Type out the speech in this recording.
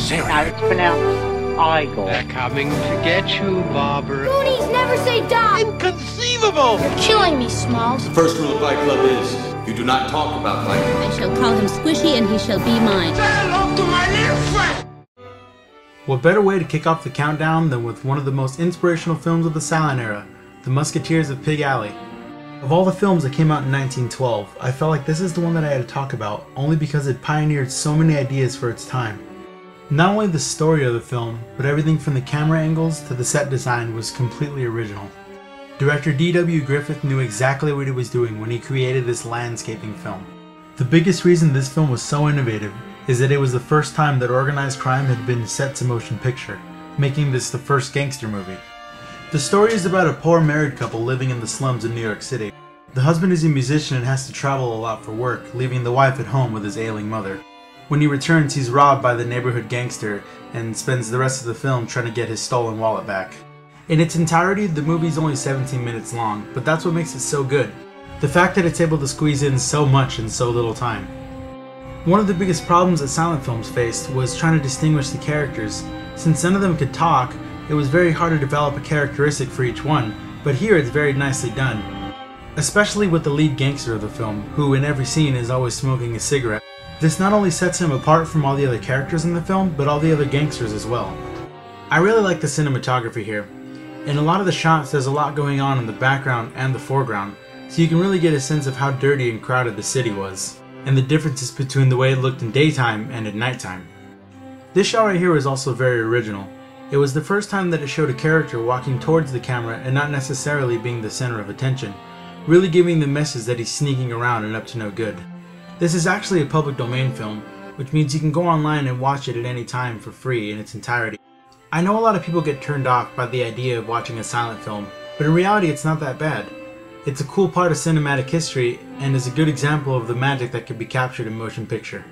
serious. No, it's pronounced Igor. They're coming to get you, Barbara. Goonies never say die! Inconceivable! You're killing me, Smalls. The first rule of Fight Club is, you do not talk about fighting. I shall call him Squishy and he shall be mine. Say hello to my little friend! What better way to kick off the countdown than with one of the most inspirational films of the silent era, The Musketeers of Pig Alley. Of all the films that came out in 1912, I felt like this is the one that I had to talk about, only because it pioneered so many ideas for its time. Not only the story of the film, but everything from the camera angles to the set design was completely original. Director D.W. Griffith knew exactly what he was doing when he created this landscaping film. The biggest reason this film was so innovative is that it was the first time that organized crime had been set to motion picture, making this the first gangster movie. The story is about a poor married couple living in the slums of New York City. The husband is a musician and has to travel a lot for work, leaving the wife at home with his ailing mother. When he returns, he's robbed by the neighborhood gangster and spends the rest of the film trying to get his stolen wallet back. In its entirety, the movie is only 17 minutes long, but that's what makes it so good. The fact that it's able to squeeze in so much in so little time. One of the biggest problems that silent films faced was trying to distinguish the characters. Since none of them could talk, it was very hard to develop a characteristic for each one, but here it's very nicely done. Especially with the lead gangster of the film, who in every scene is always smoking a cigarette. This not only sets him apart from all the other characters in the film, but all the other gangsters as well. I really like the cinematography here. In a lot of the shots there's a lot going on in the background and the foreground, so you can really get a sense of how dirty and crowded the city was, and the differences between the way it looked in daytime and at nighttime. This shot right here was also very original. It was the first time that it showed a character walking towards the camera and not necessarily being the center of attention, really giving the message that he's sneaking around and up to no good. This is actually a public domain film, which means you can go online and watch it at any time for free in its entirety. I know a lot of people get turned off by the idea of watching a silent film, but in reality it's not that bad. It's a cool part of cinematic history and is a good example of the magic that can be captured in motion picture.